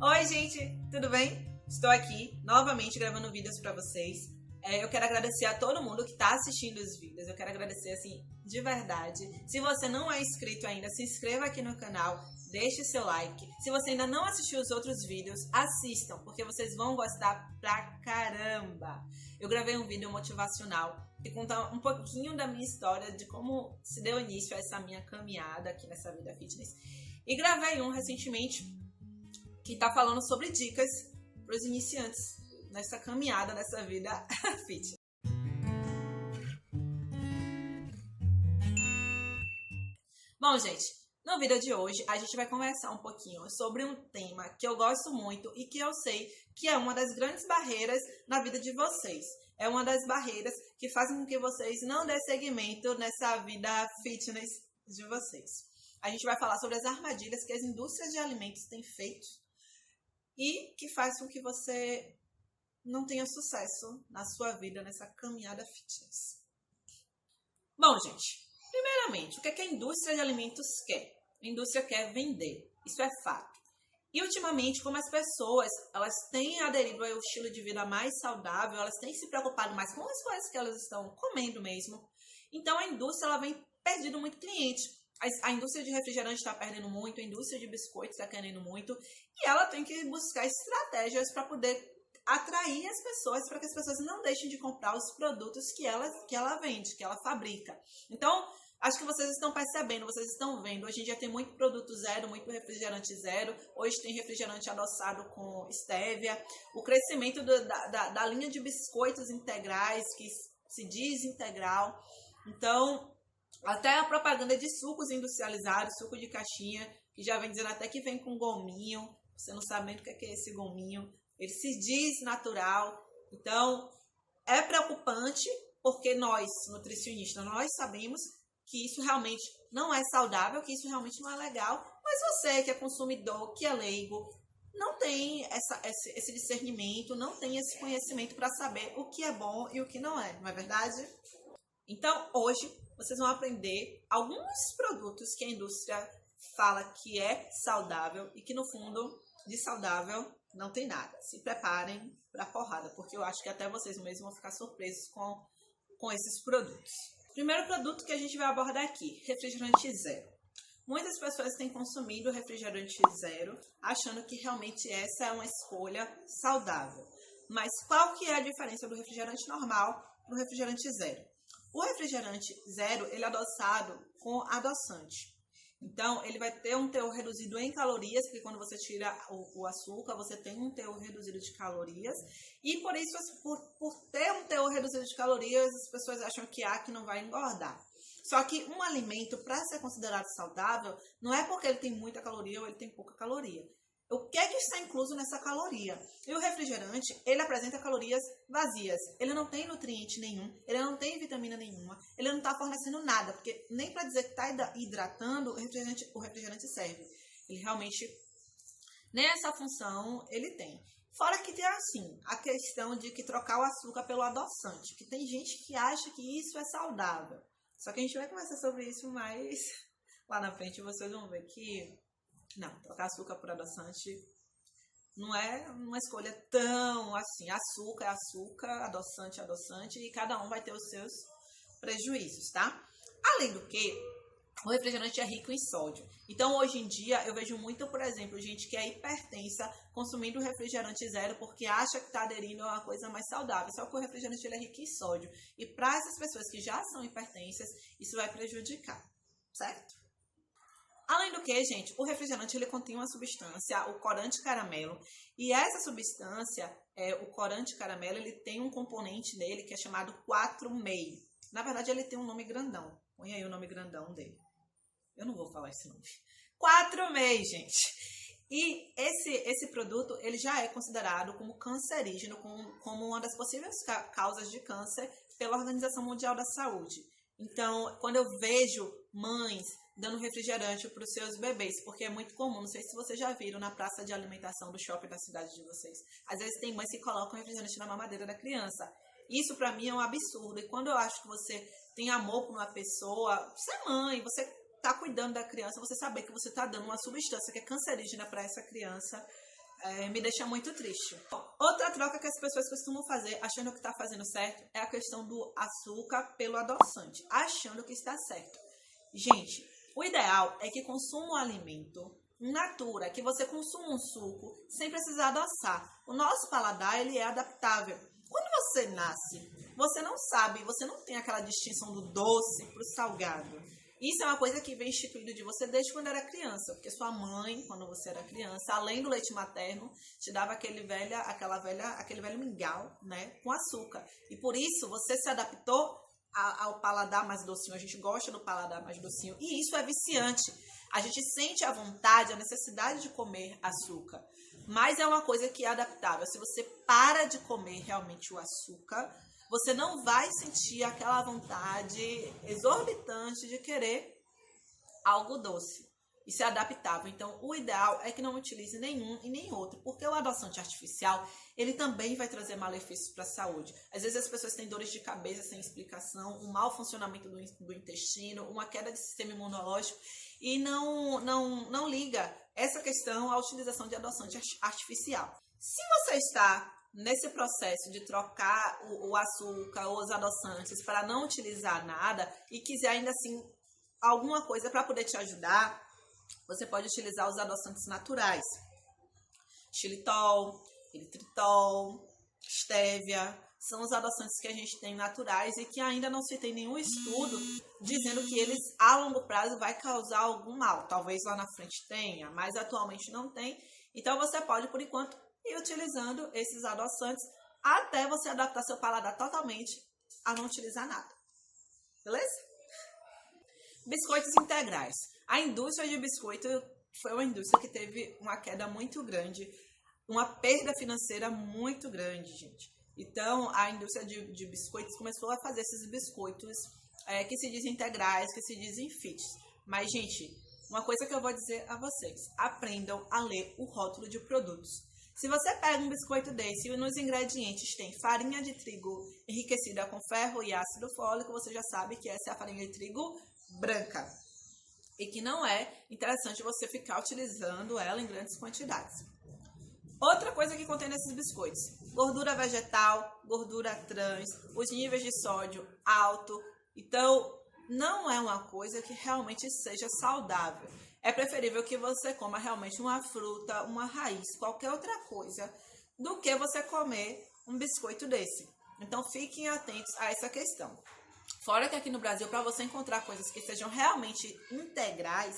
Oi, gente, tudo bem? Estou aqui novamente gravando vídeos para vocês. Eu quero agradecer a todo mundo que está assistindo os vídeos. Eu quero agradecer, assim, de verdade. Se você não é inscrito ainda, se inscreva aqui no canal, deixe seu like. Se você ainda não assistiu os outros vídeos, assistam, porque vocês vão gostar pra caramba. Eu gravei um vídeo motivacional que conta um pouquinho da minha história, de como se deu início a essa minha caminhada aqui nessa vida fitness. E gravei um recentemente que tá falando sobre dicas para os iniciantes nessa caminhada, nessa vida fitness. Bom, gente, no vídeo de hoje a gente vai conversar um pouquinho sobre um tema que eu gosto muito e que eu sei que é uma das grandes barreiras na vida de vocês. É uma das barreiras que fazem com que vocês não dêem seguimento nessa vida fitness de vocês. A gente vai falar sobre as armadilhas que as indústrias de alimentos têm feito e que faz com que você não tenha sucesso na sua vida, nessa caminhada fitness. Bom, gente, primeiramente, o que a indústria de alimentos quer? A indústria quer vender, isso é fato. E ultimamente, como as pessoas elas têm aderido ao estilo de vida mais saudável, elas têm se preocupado mais com as coisas que elas estão comendo mesmo, então a indústria ela vem perdendo muito cliente. A indústria de refrigerante está perdendo muito, a indústria de biscoitos está querendo muito, e ela tem que buscar estratégias para poder atrair as pessoas, para que as pessoas não deixem de comprar os produtos que ela vende, que ela fabrica. Então, acho que vocês estão percebendo, vocês estão vendo, hoje em dia tem muito produto zero, muito refrigerante zero, hoje tem refrigerante adoçado com stevia, o crescimento da linha de biscoitos integrais, que se diz integral, então até a propaganda de sucos industrializados, suco de caixinha, que já vem dizendo até que vem com gominho, você não sabe nem o que é esse gominho, ele se diz natural. Então, é preocupante, porque nós, nutricionistas, nós sabemos que isso realmente não é saudável, que isso realmente não é legal, mas você que é consumidor, que é leigo, não tem esse discernimento, não tem esse conhecimento para saber o que é bom e o que não é verdade? Então, hoje, vocês vão aprender alguns produtos que a indústria fala que é saudável e que, no fundo, de saudável não tem nada. Se preparem para a porrada, porque eu acho que até vocês mesmos vão ficar surpresos com esses produtos. Primeiro produto que a gente vai abordar aqui, refrigerante zero. Muitas pessoas têm consumido refrigerante zero, achando que realmente essa é uma escolha saudável. Mas qual que é a diferença do refrigerante normal para o refrigerante zero? O refrigerante zero, ele é adoçado com adoçante. Então, ele vai ter um teor reduzido em calorias, porque quando você tira o açúcar, você tem um teor reduzido de calorias. E por isso, por ter um teor reduzido de calorias, as pessoas acham que não vai engordar. Só que um alimento, para ser considerado saudável, não é porque ele tem muita caloria ou ele tem pouca caloria. O que é que está incluso nessa caloria? E o refrigerante, ele apresenta calorias vazias. Ele não tem nutriente nenhum, ele não tem vitamina nenhuma, ele não está fornecendo nada, porque nem para dizer que está hidratando, o refrigerante serve. Ele realmente, nem essa função ele tem. Fora que tem, assim, a questão de que trocar o açúcar pelo adoçante, que tem gente que acha que isso é saudável. Só que a gente vai conversar sobre isso mais lá na frente, vocês vão ver que não, trocar açúcar por adoçante não é uma escolha tão assim. Açúcar é açúcar, adoçante é adoçante, e cada um vai ter os seus prejuízos, tá? Além do que, o refrigerante é rico em sódio. Então, hoje em dia, eu vejo muito, por exemplo, gente que é hipertensa consumindo refrigerante zero porque acha que está aderindo a uma coisa mais saudável. Só que o refrigerante ele é rico em sódio. E para essas pessoas que já são hipertensas, isso vai prejudicar, certo? Além do que, gente, o refrigerante ele contém uma substância, o corante caramelo, e essa substância, o corante caramelo, ele tem um componente nele que é chamado 4-meio. Na verdade, ele tem um nome grandão. Põe aí o nome grandão dele. Eu não vou falar esse nome. 4-meio, gente. E esse produto, ele já é considerado como cancerígeno, como uma das possíveis causas de câncer pela Organização Mundial da Saúde. Então, quando eu vejo mães dando refrigerante para os seus bebês, porque é muito comum, não sei se vocês já viram na praça de alimentação do shopping da cidade de vocês. Às vezes tem mães que colocam refrigerante na mamadeira da criança. Isso para mim é um absurdo. E quando eu acho que você tem amor por uma pessoa, você é mãe, você tá cuidando da criança, você saber que você tá dando uma substância que é cancerígena para essa criança, me deixa muito triste. Outra troca que as pessoas costumam fazer, achando que está fazendo certo, é a questão do açúcar pelo adoçante, achando que está certo. Gente, o ideal é que consuma um alimento in natura, que você consuma um suco sem precisar adoçar. O nosso paladar, ele é adaptável. Quando você nasce, você não sabe, você não tem aquela distinção do doce para o salgado. Isso é uma coisa que vem instituído de você desde quando era criança, porque sua mãe, quando você era criança, além do leite materno, te dava aquele velho mingau, né, com açúcar. E por isso você se adaptou ao paladar mais docinho. A gente gosta do paladar mais docinho e isso é viciante. A gente sente a vontade, a necessidade de comer açúcar, mas é uma coisa que é adaptável. Se você para de comer realmente o açúcar, você não vai sentir aquela vontade exorbitante de querer algo doce. Isso é adaptável. Então, o ideal é que não utilize nenhum e nem outro, porque o adoçante artificial, ele também vai trazer malefícios para a saúde. Às vezes as pessoas têm dores de cabeça sem explicação, um mau funcionamento do intestino, uma queda de sistema imunológico e não liga essa questão à utilização de adoçante artificial. Se você está nesse processo de trocar o açúcar ou os adoçantes para não utilizar nada e quiser ainda assim alguma coisa para poder te ajudar, você pode utilizar os adoçantes naturais. Xilitol, eritritol, estévia, são os adoçantes que a gente tem naturais e que ainda não se tem nenhum estudo dizendo que eles a longo prazo vai causar algum mal. Talvez lá na frente tenha, mas atualmente não tem. Então você pode, por enquanto, ir utilizando esses adoçantes até você adaptar seu paladar totalmente a não utilizar nada. Beleza? Biscoitos integrais. A indústria de biscoito foi uma indústria que teve uma queda muito grande, uma perda financeira muito grande, gente. Então, a indústria de biscoitos começou a fazer esses biscoitos que se dizem integrais, que se dizem fits. Mas, gente, uma coisa que eu vou dizer a vocês, aprendam a ler o rótulo de produtos. Se você pega um biscoito desse e nos ingredientes tem farinha de trigo enriquecida com ferro e ácido fólico, você já sabe que essa é a farinha de trigo branca. E que não é interessante você ficar utilizando ela em grandes quantidades. Outra coisa que contém nesses biscoitos: gordura vegetal, gordura trans, os níveis de sódio alto. Então, não é uma coisa que realmente seja saudável. É preferível que você coma realmente uma fruta, uma raiz, qualquer outra coisa, do que você comer um biscoito desse. Então, fiquem atentos a essa questão. Fora que aqui no Brasil, para você encontrar coisas que sejam realmente integrais,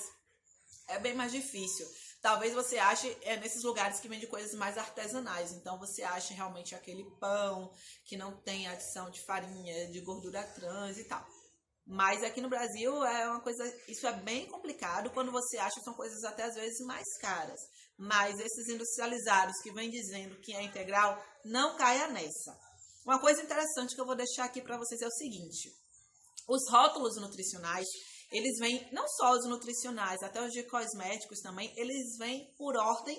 é bem mais difícil. Talvez você ache nesses lugares que vendem coisas mais artesanais. Então, você acha realmente aquele pão que não tem adição de farinha, de gordura trans e tal. Mas aqui no Brasil é uma coisa, isso é bem complicado. Quando você acha, são coisas até às vezes mais caras. Mas esses industrializados que vêm dizendo que é integral, não caia nessa. Uma coisa interessante que eu vou deixar aqui para vocês é o seguinte: os rótulos nutricionais, eles vêm, não só os nutricionais, até os de cosméticos também, eles vêm por ordem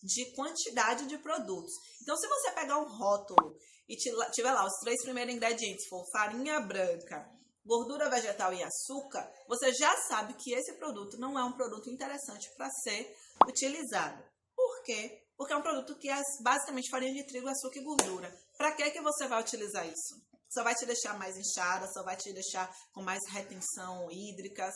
de quantidade de produtos. Então, se você pegar um rótulo e tiver lá os 3 primeiros ingredientes, for farinha branca, gordura vegetal e açúcar, você já sabe que esse produto não é um produto interessante para ser utilizado. Por quê? Porque é um produto que é basicamente farinha de trigo, açúcar e gordura. Para que você vai utilizar isso? Só vai te deixar mais inchada, só vai te deixar com mais retenção hídrica,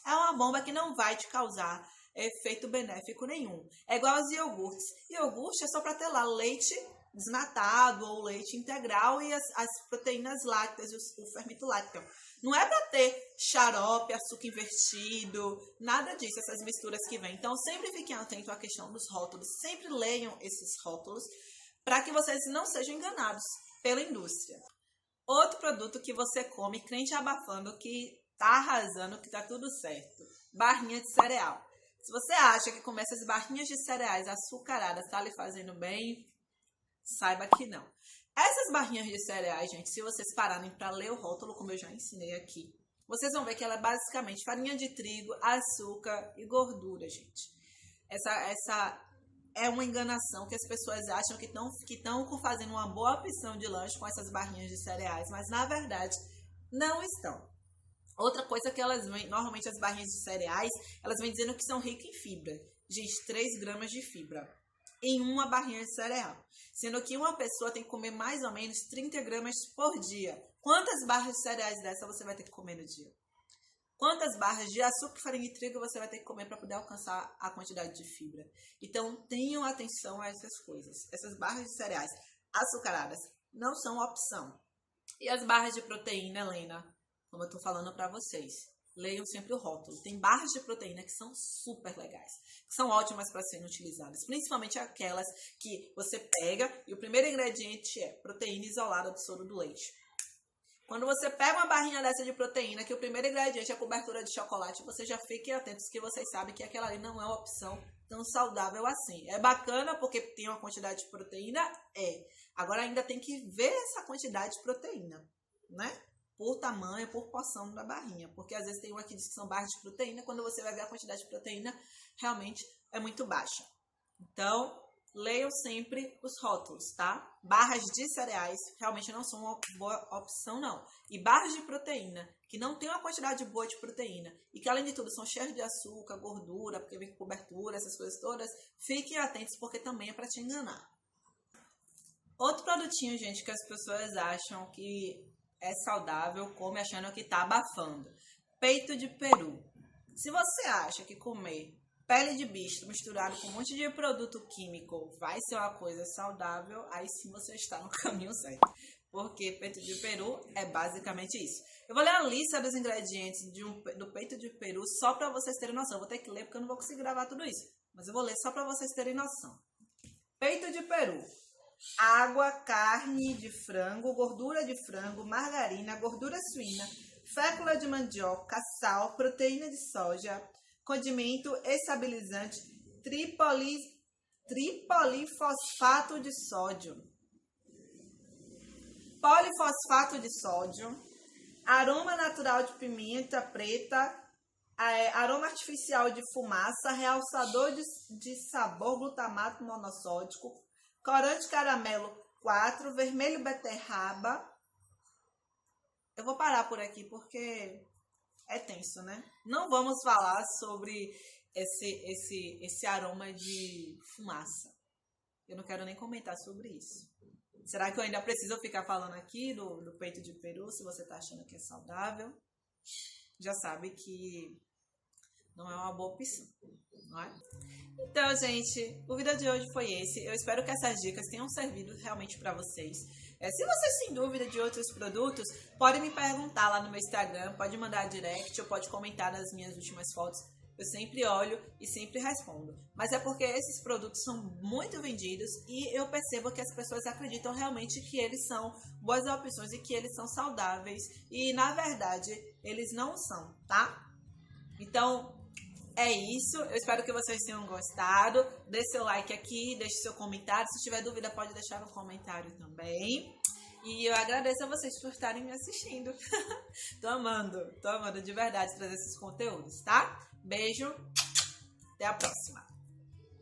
é uma bomba que não vai te causar efeito benéfico nenhum. É igual aos iogurtes. Iogurte é só para ter lá leite desnatado ou leite integral e as proteínas lácteas, o fermento lácteo. Não é para ter xarope, açúcar invertido, nada disso, essas misturas que vêm. Então, sempre fiquem atentos à questão dos rótulos, sempre leiam esses rótulos para que vocês não sejam enganados pela indústria. Outro produto que você come, crente abafando, que tá arrasando, que tá tudo certo: barrinha de cereal. Se você acha que comer essas barrinhas de cereais açucaradas tá lhe fazendo bem, saiba que não. Essas barrinhas de cereais, gente, se vocês pararem para ler o rótulo, como eu já ensinei aqui, vocês vão ver que ela é basicamente farinha de trigo, açúcar e gordura, gente. Essa é uma enganação que as pessoas acham que estão fazendo uma boa opção de lanche com essas barrinhas de cereais, mas na verdade não estão. Outra coisa que elas vêm, normalmente as barrinhas de cereais, elas vêm dizendo que são ricas em fibra. Gente, 3 gramas de fibra. em uma barrinha de cereal. Sendo que uma pessoa tem que comer mais ou menos 30 gramas por dia. Quantas barras de cereais dessa você vai ter que comer no dia? Quantas barras de açúcar, farinha e trigo você vai ter que comer para poder alcançar a quantidade de fibra? Então, tenham atenção a essas coisas. Essas barras de cereais açucaradas não são opção. E as barras de proteína, Helena, como eu tô falando para vocês, leiam sempre o rótulo. Tem barras de proteína que são super legais, que são ótimas para serem utilizadas, principalmente aquelas que você pega e o primeiro ingrediente é proteína isolada do soro do leite. Quando você pega uma barrinha dessa de proteína, que o primeiro ingrediente é a cobertura de chocolate, você já fiquem atentos que vocês sabem que aquela ali não é uma opção tão saudável assim. É bacana porque tem uma quantidade de proteína? É. Agora ainda tem que ver essa quantidade de proteína, né? Por tamanho, por porção da barrinha. Porque às vezes tem uma que diz que são barras de proteína, quando você vai ver a quantidade de proteína, realmente é muito baixa. Então, leiam sempre os rótulos, tá? Barras de cereais realmente não são uma boa opção, não. E barras de proteína, que não tem uma quantidade boa de proteína, e que além de tudo são cheias de açúcar, gordura, porque vem com cobertura, essas coisas todas, fiquem atentos porque também é para te enganar. Outro produtinho, gente, que as pessoas acham que é saudável, come achando que tá abafando. Peito de peru. Se você acha que comer pele de bicho misturado com um monte de produto químico vai ser uma coisa saudável, aí sim você está no caminho certo. Porque peito de peru é basicamente isso. Eu vou ler a lista dos ingredientes do peito de peru só para vocês terem noção. Eu vou ter que ler porque eu não vou conseguir gravar tudo isso. Mas eu vou ler só para vocês terem noção. Peito de peru. Água, carne de frango, gordura de frango, margarina, gordura suína, fécula de mandioca, sal, proteína de soja, condimento, estabilizante, tripolifosfato de sódio, polifosfato de sódio, aroma natural de pimenta preta, aroma artificial de fumaça, realçador de sabor, glutamato monossódico, corante caramelo 4, vermelho beterraba. Eu vou parar por aqui porque é tenso, né? Não vamos falar sobre esse aroma de fumaça. Eu não quero nem comentar sobre isso. Será que eu ainda preciso ficar falando aqui do peito de peru, se você tá achando que é saudável? Já sabe que não é uma boa opção, não é? Então, gente, o vídeo de hoje foi esse. Eu espero que essas dicas tenham servido realmente para vocês. Se vocês têm dúvida de outros produtos, podem me perguntar lá no meu Instagram, pode mandar direct ou pode comentar nas minhas últimas fotos. Eu sempre olho e sempre respondo. Mas é porque esses produtos são muito vendidos e eu percebo que as pessoas acreditam realmente que eles são boas opções e que eles são saudáveis. E, na verdade, eles não são, tá? Então, é isso. Eu espero que vocês tenham gostado. Deixe seu like aqui, deixe seu comentário. Se tiver dúvida, pode deixar no comentário também. E eu agradeço a vocês por estarem me assistindo. Tô amando de verdade trazer esses conteúdos, tá? Beijo, até a próxima.